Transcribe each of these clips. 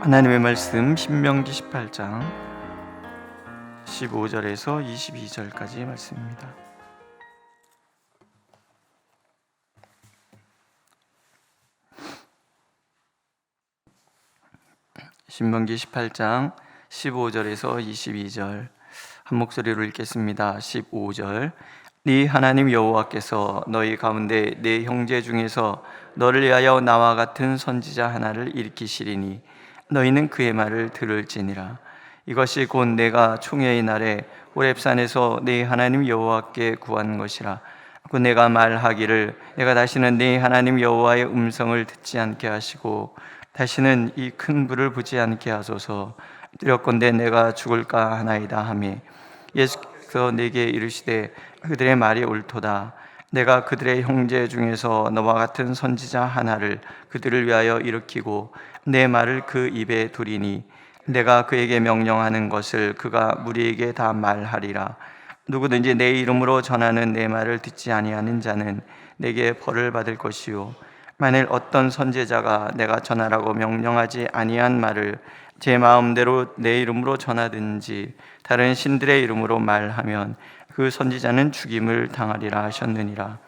하나님의 말씀 신명기 18장 15절에서 22절까지의 말씀입니다. 신명기 18장 15절에서 22절 한 목소리로 읽겠습니다. 15절 네 하나님 여호와께서 너희 가운데 네 형제 중에서 너를 위하여 나와 같은 선지자 하나를 일으키시리니 너희는 그의 말을 들을지니라. 이것이 곧 내가 총회의 날에 호렙산에서 네 하나님 여호와께 구한 것이라. 곧 내가 말하기를 내가 다시는 네 하나님 여호와의 음성을 듣지 않게 하시고 다시는 이 큰 불을 보지 않게 하소서. 두렵건대 내가 죽을까 하나이다 하매 예수께서 내게 이르시되 그들의 말이 옳도다. 내가 그들의 형제 중에서 너와 같은 선지자 하나를 그들을 위하여 일으키고 내 말을 그 입에 두리니 내가 그에게 명령하는 것을 그가 무리에게 다 말하리라. 누구든지 내 이름으로 전하는 내 말을 듣지 아니하는 자는 내게 벌을 받을 것이요 만일 어떤 선지자가 내가 전하라고 명령하지 아니한 말을 제 마음대로 내 이름으로 전하든지 다른 신들의 이름으로 말하면 그 선지자는 죽임을 당하리라 하셨느니라.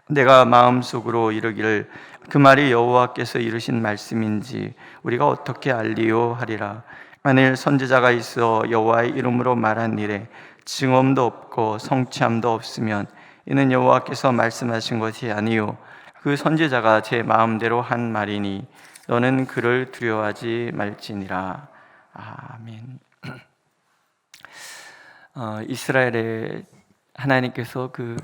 내가 마음속으로 이르기를 그 말이 여호와께서 이르신 말씀인지 우리가 어떻게 알리요 하리라. 만일 선지자가 있어 여호와의 이름으로 말한 일에 증언도 없고 성취함도 없으면 이는 여호와께서 말씀하신 것이 아니요 그 선지자가 제 마음대로 한 말이니 너는 그를 두려워하지 말지니라. 아멘. 이스라엘의 하나님께서 그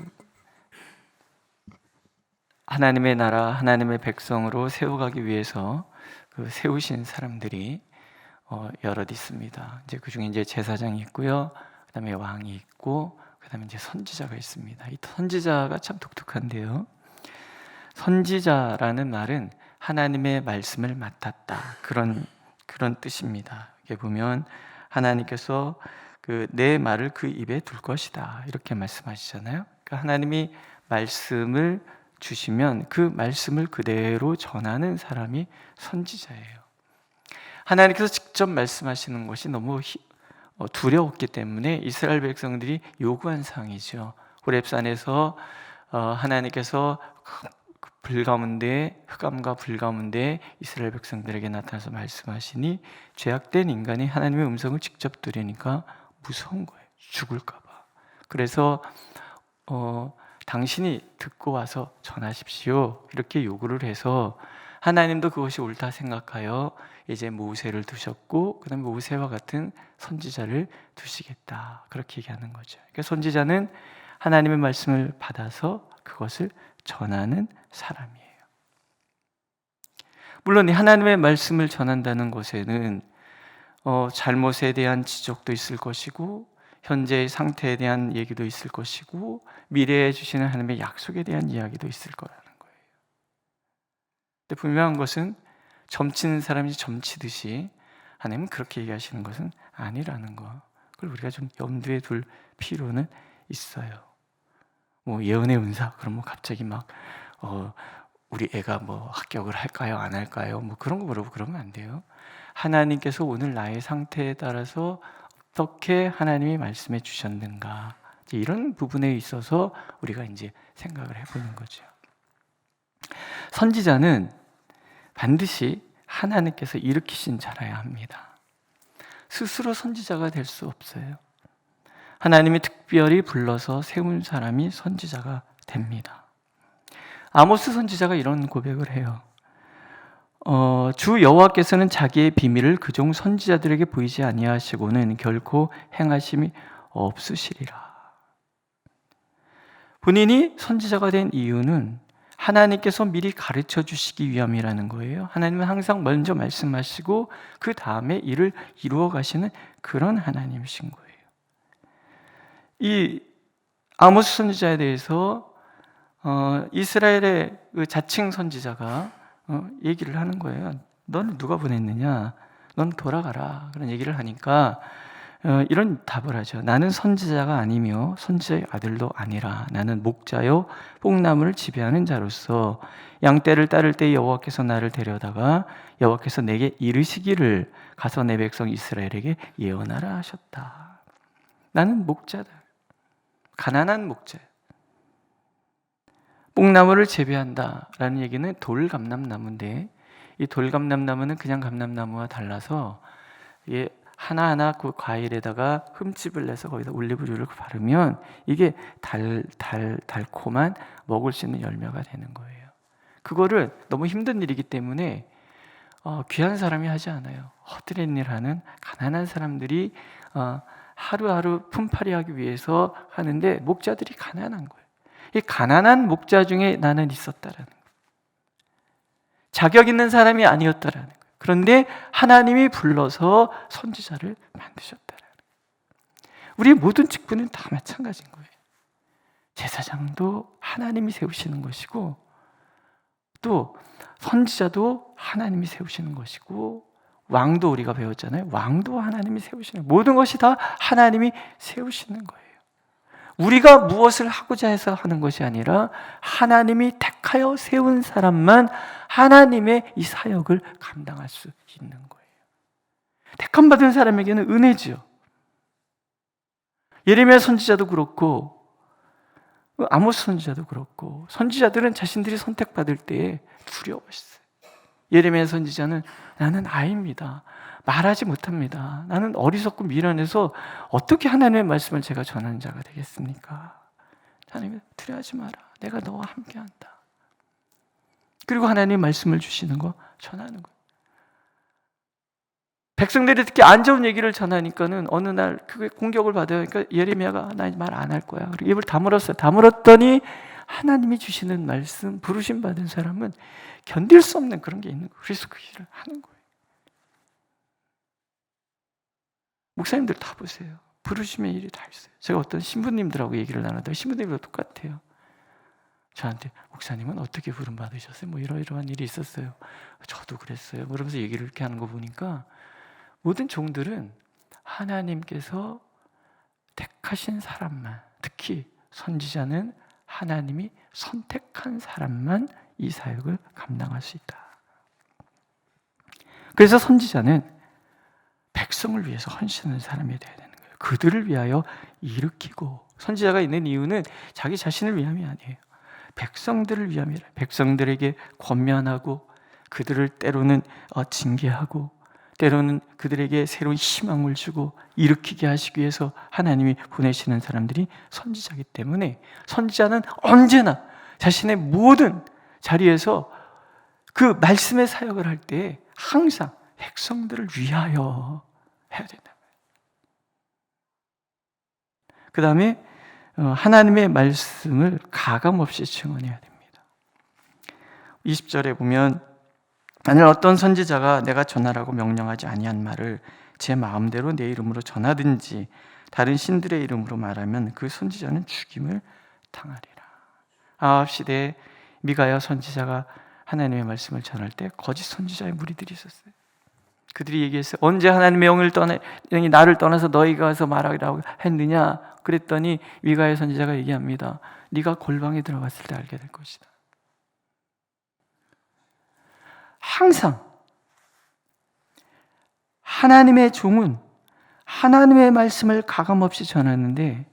하나님의 나라, 하나님의 백성으로 세워가기 위해서 그 세우신 사람들이 여럿 있습니다. 이제 그 중에 이제 제사장이 있고요, 그다음에 왕이 있고, 그다음에 이제 선지자가 있습니다. 이 선지자가 참 독특한데요. 선지자라는 말은 하나님의 말씀을 맡았다, 그런 뜻입니다. 이게 보면 하나님께서 내 말을 그 입에 둘 것이다 이렇게 말씀하시잖아요. 그러니까 하나님이 말씀을 주시면 그 말씀을 그대로 전하는 사람이 선지자예요. 하나님께서 직접 말씀하시는 것이 너무 두려웠기 때문에 이스라엘 백성들이 요구한 사항이죠. 호렙산에서 하나님께서 불 가운데, 흑암과 불 가운데 이스라엘 백성들에게 나타나서 말씀하시니 죄악된 인간이 하나님의 음성을 직접 들으니까 무서운 거예요. 죽을까 봐. 그래서 당신이 듣고 와서 전하십시오 이렇게 요구를 해서 하나님도 그것이 옳다 생각하여 이제 모세를 두셨고 그 다음에 모세와 같은 선지자를 두시겠다 그렇게 얘기하는 거죠. 그러니까 선지자는 하나님의 말씀을 받아서 그것을 전하는 사람이에요. 물론 이 하나님의 말씀을 전한다는 것에는 잘못에 대한 지적도 있을 것이고 현재의 상태에 대한 얘기도 있을 것이고 미래에 주시는 하나님의 약속에 대한 이야기도 있을 거라는 거예요. 근데 분명한 것은 점치는 사람이 점치듯이 하나님은 그렇게 얘기하시는 것은 아니라는 거. 그걸 우리가 좀 염두에 둘 필요는 있어요. 뭐 예언의 은사 그럼 갑자기 막 우리 애가 합격을 할까요 안 할까요 그런 거 물어보고 그러면 안 돼요. 하나님께서 오늘 나의 상태에 따라서 어떻게 하나님이 말씀해 주셨는가 이런 부분에 있어서 우리가 이제 생각을 해보는 거죠. 선지자는 반드시 하나님께서 일으키신 자라야 합니다. 스스로 선지자가 될 수 없어요. 하나님이 특별히 불러서 세운 사람이 선지자가 됩니다. 아모스 선지자가 이런 고백을 해요. 주 여호와께서는 자기의 비밀을 그종 선지자들에게 보이지 아니하시고는 결코 행하심이 없으시리라. 본인이 선지자가 된 이유는 하나님께서 미리 가르쳐 주시기 위함이라는 거예요. 하나님은 항상 먼저 말씀하시고 그 다음에 일을 이루어 가시는 그런 하나님이신 거예요. 이 아모스 선지자에 대해서 이스라엘의 그 자칭 선지자가 얘기를 하는 거예요. 너는 누가 보냈느냐? 넌 돌아가라. 그런 얘기를 하니까 이런 답을 하죠. 나는 선지자가 아니며 선지자의 아들도 아니라 나는 목자요 뽕나무를 지배하는 자로서 양떼를 따를 때 여호와께서 나를 데려다가 여호와께서 내게 이르시기를 가서 내 백성 이스라엘에게 예언하라 하셨다. 나는 목자다. 가난한 목자. 뽕나무를 재배한다라는 얘기는 돌감람나무인데, 이 돌감람나무는 그냥 감람나무와 달라서 이게 하나하나 그 과일에다가 흠집을 내서 거기다 올리브유를 바르면 이게 달콤한 먹을 수 있는 열매가 되는 거예요. 그거를 너무 힘든 일이기 때문에 귀한 사람이 하지 않아요. 헛된 일 하는 가난한 사람들이 하루하루 품팔이하기 위해서 하는데, 목자들이 가난한 거예요. 이 가난한 목자 중에 나는 있었다라는 거예요. 자격 있는 사람이 아니었다라는 거예요. 그런데 하나님이 불러서 선지자를 만드셨다라는 거예요. 우리의 모든 직분은 다 마찬가지인 거예요. 제사장도 하나님이 세우시는 것이고, 또 선지자도 하나님이 세우시는 것이고, 왕도 우리가 배웠잖아요. 왕도 하나님이 세우시는, 모든 것이 다 하나님이 세우시는 거예요. 우리가 무엇을 하고자 해서 하는 것이 아니라 하나님이 택하여 세운 사람만 하나님의 이 사역을 감당할 수 있는 거예요. 택함 받은 사람에게는 은혜지요. 예레미야 선지자도 그렇고 아모스 선지자도 그렇고, 선지자들은 자신들이 선택받을 때에 두려워했어요. 예레미야 선지자는 나는 아이입니다. 말하지 못합니다. 나는 어리석고 미련해서 어떻게 하나님의 말씀을 제가 전하는 자가 되겠습니까? 하나님, 두려워하지 마라. 내가 너와 함께한다. 그리고 하나님의 말씀을 주시는 거 전하는 거예요. 백성들이 특히 안 좋은 얘기를 전하니까는 어느 날 그게 공격을 받으니까 예레미야가 나 말 안 할 거야. 그리고 입을 다물었어요. 다물었더니 하나님이 주시는 말씀, 부르심 받은 사람은 견딜 수 없는 그런 게 있는 거예요. 그래서 그 일을 하는 거예요. 목사님들 다 보세요. 부르심의 일이 다 있어요. 제가 어떤 신부님들하고 얘기를 나누다가 신부님들도 똑같아요. 저한테 목사님은 어떻게 부름 받으셨어요? 뭐 이러이러한 일이 있었어요. 저도 그랬어요. 그러면서 얘기를 이렇게 하는 거 보니까 모든 종들은 하나님께서 택하신 사람만, 특히 선지자는 하나님이 선택한 사람만 이 사역을 감당할 수 있다. 그래서 선지자는 백성을 위해서 헌신하는 사람이 되어야 되는 거예요. 그들을 위하여 일으키고, 선지자가 있는 이유는 자기 자신을 위함이 아니에요. 백성들을 위함이라. 백성들에게 권면하고, 그들을 때로는 징계하고, 때로는 그들에게 새로운 희망을 주고 일으키게 하시기 위해서 하나님이 보내시는 사람들이 선지자이기 때문에, 선지자는 언제나 자신의 모든 자리에서 그 말씀의 사역을 할 때 항상 백성들을 위하여 해야 된다. 그 다음에 하나님의 말씀을 가감없이 증언해야 됩니다. 20절에 보면, 만일 어떤 선지자가 내가 전하라고 명령하지 아니한 말을 제 마음대로 내 이름으로 전하든지 다른 신들의 이름으로 말하면 그 선지자는 죽임을 당하리라. 아합 시대에 미가야 선지자가 하나님의 말씀을 전할 때 거짓 선지자의 무리들이 있었어요. 그들이 얘기했어요. 언제 하나님의 영이 나를 떠나서 너희가 가서 말하라고 했느냐? 그랬더니 미가야 선지자가 얘기합니다. 네가 골방에 들어갔을 때 알게 될 것이다. 항상 하나님의 종은 하나님의 말씀을 가감없이 전하는데,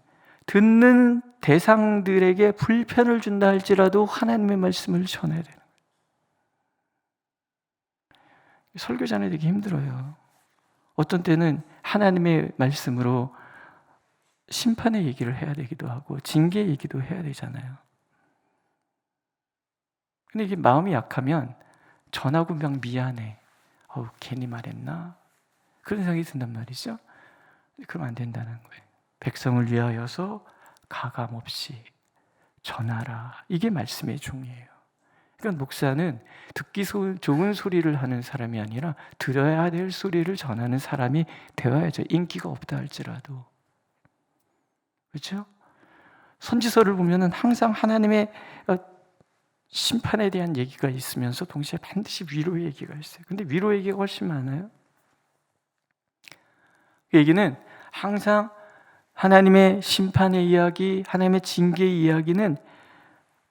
듣는 대상들에게 불편을 준다 할지라도 하나님의 말씀을 전해야 되는 거예요. 설교 전에 되게 힘들어요. 어떤 때는 하나님의 말씀으로 심판의 얘기를 해야 되기도 하고 징계 얘기도 해야 되잖아요. 근데 이게 마음이 약하면 전하고 그냥 미안해. 괜히 말했나? 그런 생각이 든단 말이죠. 그러면 안 된다는 거예요. 백성을 위하여서 가감없이 전하라. 이게 말씀의 종이에요. 그러니까 목사는 듣기 좋은 소리를 하는 사람이 아니라 들어야 될 소리를 전하는 사람이 되어야죠. 인기가 없다 할지라도. 그렇죠? 선지서를 보면은 항상 하나님의 심판에 대한 얘기가 있으면서 동시에 반드시 위로의 얘기가 있어요. 근데 위로의 얘기가 훨씬 많아요. 그 얘기는 항상 하나님의 심판의 이야기, 하나님의 징계의 이야기는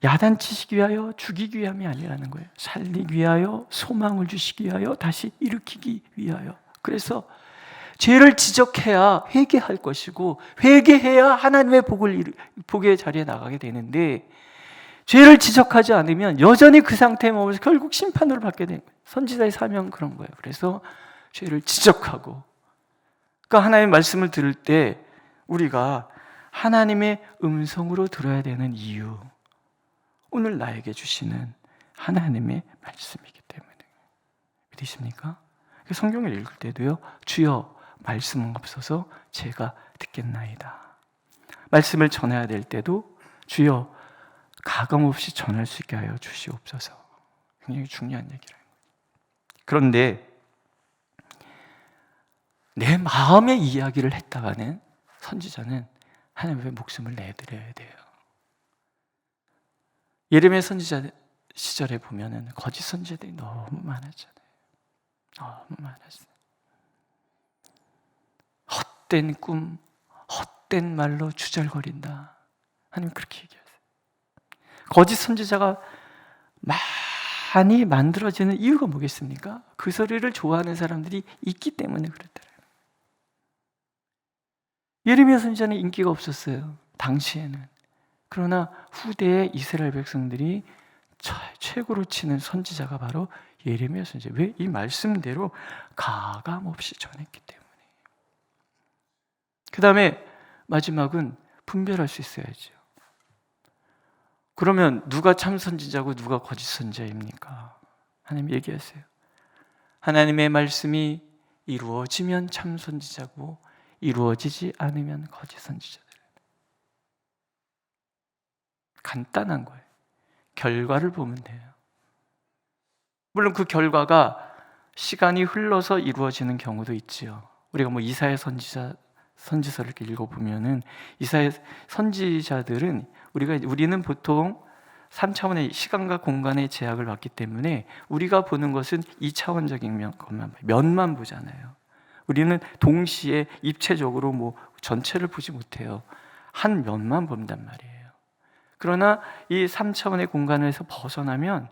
야단치시기 위하여 죽이기 위함이 아니라는 거예요. 살리기 위하여, 소망을 주시기 위하여, 다시 일으키기 위하여. 그래서 죄를 지적해야 회개할 것이고, 회개해야 하나님의 복의 자리에 나가게 되는데, 죄를 지적하지 않으면 여전히 그 상태에 머물러서 결국 심판을 받게 되는 거예요. 선지자의 사명은 그런 거예요. 그래서 죄를 지적하고, 그러니까 하나님의 말씀을 들을 때 우리가 하나님의 음성으로 들어야 되는 이유, 오늘 나에게 주시는 하나님의 말씀이기 때문에. 믿으십니까? 성경을 읽을 때도요, 주여 말씀은 없어서 제가 듣겠나이다. 말씀을 전해야 될 때도 주여 가감없이 전할 수 있게 하여 주시옵소서. 굉장히 중요한 얘기라는 거예요. 그런데 내 마음의 이야기를 했다가는 선지자는 하나님의 목숨을 내드려야 돼요. 예레미야 선지자 시절에 보면은 거짓 선지자들이 너무 많았잖아요. 너무 많았어요. 헛된 꿈, 헛된 말로 주절거린다. 하나님 그렇게 얘기하세요. 거짓 선지자가 많이 만들어지는 이유가 뭐겠습니까? 그 소리를 좋아하는 사람들이 있기 때문에 그렇더라고요. 예레미야 선지자는 인기가 없었어요. 당시에는. 그러나 후대의 이스라엘 백성들이 최고로 치는 선지자가 바로 예레미야 선지자. 왜? 이 말씀대로 가감없이 전했기 때문에. 그 다음에 마지막은 분별할 수 있어야죠. 그러면 누가 참 선지자고 누가 거짓 선지자입니까? 하나님 얘기하세요. 하나님의 말씀이 이루어지면 참 선지자고 이루어지지 않으면 거짓 선지자들. 간단한 거예요. 결과를 보면 돼요. 물론 그 결과가 시간이 흘러서 이루어지는 경우도 있지요. 우리가 뭐 이사야 선지서를 이렇게 읽어보면은 이사야 선지자들은 우리는 보통 3차원의 시간과 공간의 제약을 받기 때문에 우리가 보는 것은 2차원적인 면만 보잖아요. 우리는 동시에 입체적으로 뭐 전체를 보지 못해요. 한 면만 본단 말이에요. 그러나 이 3차원의 공간에서 벗어나면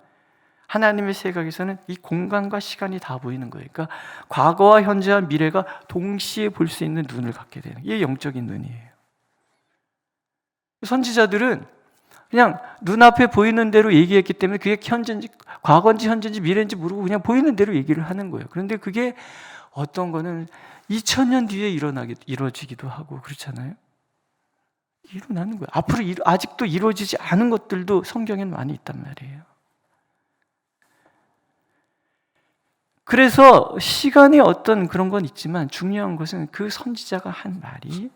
하나님의 시각에서는 이 공간과 시간이 다 보이는 거예요. 그러니까 과거와 현재와 미래가 동시에 볼 수 있는 눈을 갖게 되는, 이게 영적인 눈이에요. 선지자들은 그냥 눈앞에 보이는 대로 얘기했기 때문에 그게 현재인지 과거인지 현재인지 미래인지 모르고 그냥 보이는 대로 얘기를 하는 거예요. 그런데 그게 어떤 거는 2000년 뒤에 이루어지기도 하고 그렇잖아요. 일어나는 거예요. 앞으로 아직도 이루어지지 않은 것들도 성경에는 많이 있단 말이에요. 그래서 시간의 어떤 그런 건 있지만 중요한 것은 그 선지자가 한 말이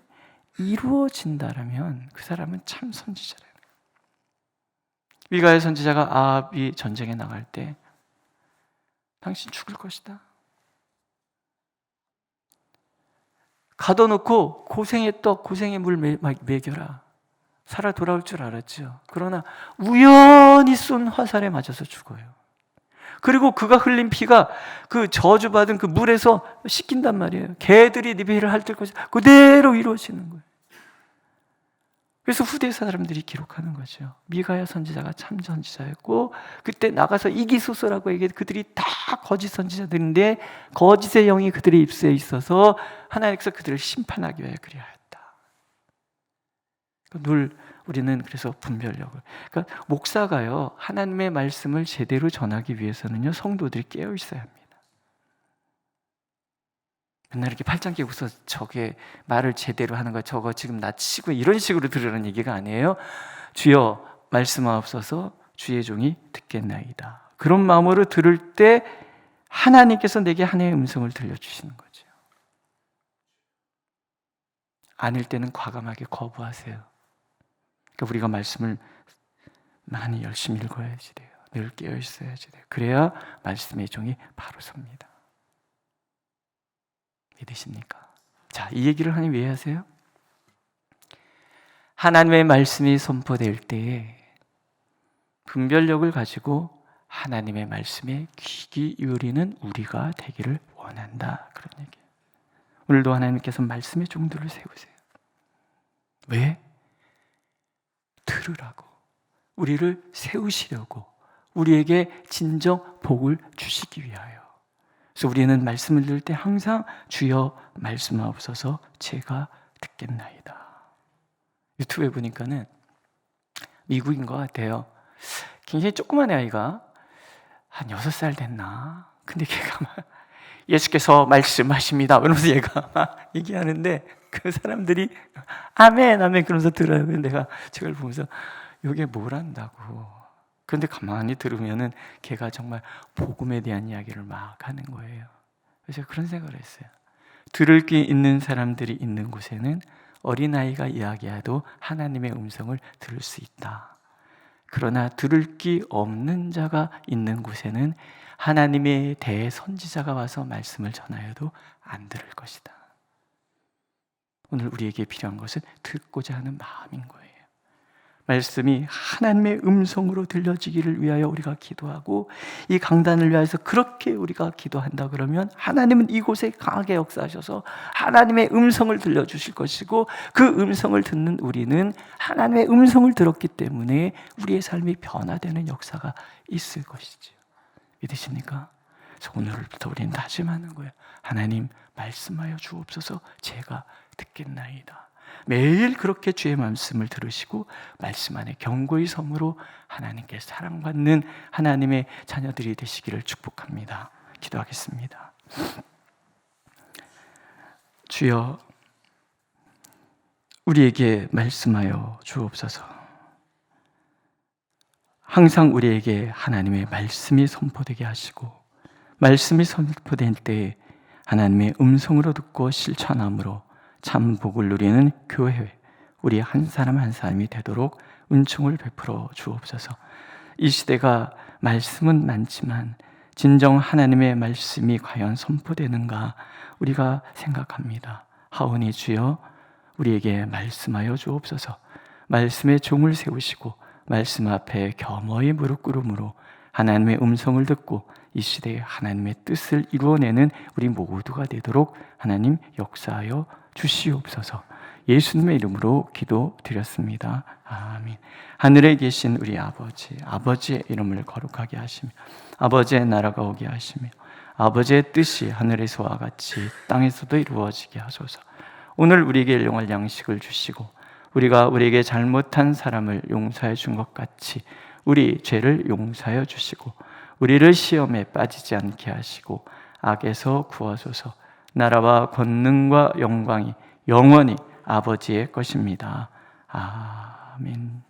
이루어진다라면 그 사람은 참 선지자라는 거예요. 미가야 선지자가 아합이 전쟁에 나갈 때 당신 죽을 것이다. 가둬놓고 고생의 떡, 고생의 물 먹여라. 살아 돌아올 줄 알았죠. 그러나 우연히 쏜 화살에 맞아서 죽어요. 그리고 그가 흘린 피가 그 저주받은 그 물에서 씻긴단 말이에요. 개들이 네 배를 핥을 것이 그대로 이루어지는 거예요. 그래서 후대 사람들이 기록하는 거죠. 미가야 선지자가 참 선지자였고 그때 나가서 이기소서라고 얘기해. 그들이 다 거짓 선지자들인데 거짓의 영이 그들의 입술에 있어서 하나님께서 그들을 심판하기 위하여 그리하였다. 늘 우리는 그래서 분별력을, 그러니까 목사가요 하나님의 말씀을 제대로 전하기 위해서는요 성도들이 깨어 있어야 합니다. 맨날 이렇게 팔짱 끼고서 저게 말을 제대로 하는 거 저거 지금 나 치고 이런 식으로 들으라는 얘기가 아니에요. 주여 말씀하옵소서 주의 종이 듣겠나이다. 그런 마음으로 들을 때 하나님께서 내게 하나님의 음성을 들려주시는 거죠. 아닐 때는 과감하게 거부하세요. 그러니까 우리가 말씀을 많이 열심히 읽어야지 돼요. 늘 깨어 있어야지 돼요. 그래야 말씀의 종이 바로 섭니다. 믿으십니까? 자, 이 얘기를 하나님 왜 하세요? 하나님의 말씀이 선포될 때에 분별력을 가지고 하나님의 말씀에 귀 기울이는 우리가 되기를 원한다. 그런 얘기예요. 오늘도 하나님께서 말씀의 종들을 세우세요. 왜? 들으라고, 우리를 세우시려고, 우리에게 진정 복을 주시기 위하여. 그래서 우리는 말씀을 들을 때 항상 주여 말씀하옵소서 제가 듣겠나이다. 유튜브에 보니까는 미국인 것 같아요. 굉장히 조그만 아이가 한 6살 됐나? 근데 걔가 막 예수께서 말씀하십니다 그러면서 얘가 막 얘기하는데 그 사람들이 아멘 아멘 그러면서 들어요. 내가 저걸 보면서 이게 뭘 한다고. 그런데 가만히 들으면은 걔가 정말 복음에 대한 이야기를 막 하는 거예요. 그래서 제가 그런 생각을 했어요. 들을 게 있는 사람들이 있는 곳에는 어린아이가 이야기해도 하나님의 음성을 들을 수 있다. 그러나 들을 게 없는 자가 있는 곳에는 하나님의 대선지자가 와서 말씀을 전하여도 안 들을 것이다. 오늘 우리에게 필요한 것은 듣고자 하는 마음인 거예요. 말씀이 하나님의 음성으로 들려지기를 위하여 우리가 기도하고 이 강단을 위해서 그렇게 우리가 기도한다 그러면 하나님은 이곳에 강하게 역사하셔서 하나님의 음성을 들려주실 것이고 그 음성을 듣는 우리는 하나님의 음성을 들었기 때문에 우리의 삶이 변화되는 역사가 있을 것이죠. 믿으십니까? 그래서 오늘부터 우리는 다짐하는 거예요. 하나님 말씀하여 주옵소서 제가 듣겠나이다. 매일 그렇게 주의 말씀을 들으시고 말씀 안에 경고의 섬으로 하나님께 사랑받는 하나님의 자녀들이 되시기를 축복합니다. 기도하겠습니다. 주여 우리에게 말씀하여 주옵소서. 항상 우리에게 하나님의 말씀이 선포되게 하시고 말씀이 선포될 때 하나님의 음성으로 듣고 실천함으로 참 복을 누리는 교회 우리 한 사람 한 사람이 되도록 은총을 베풀어 주옵소서. 이 시대가 말씀은 많지만 진정 하나님의 말씀이 과연 선포되는가 우리가 생각합니다. 하오니 주여 우리에게 말씀하여 주옵소서. 말씀의 종을 세우시고 말씀 앞에 겸허히 무릎 꿇음으로 하나님의 음성을 듣고 이 시대에 하나님의 뜻을 이루어내는 우리 모두가 되도록 하나님 역사하여 주시옵소서. 예수님의 이름으로 기도드렸습니다. 아멘. 하늘에 계신 우리 아버지, 아버지의 이름을 거룩하게 하시며 아버지의 나라가 오게 하시며 아버지의 뜻이 하늘에서와 같이 땅에서도 이루어지게 하소서. 오늘 우리에게 일용할 양식을 주시고 우리가 우리에게 잘못한 사람을 용서해 준 것 같이 우리 죄를 용서하여 주시고 우리를 시험에 빠지지 않게 하시고 악에서 구하소서. 나라와 권능과 영광이 영원히 아버지의 것입니다. 아멘.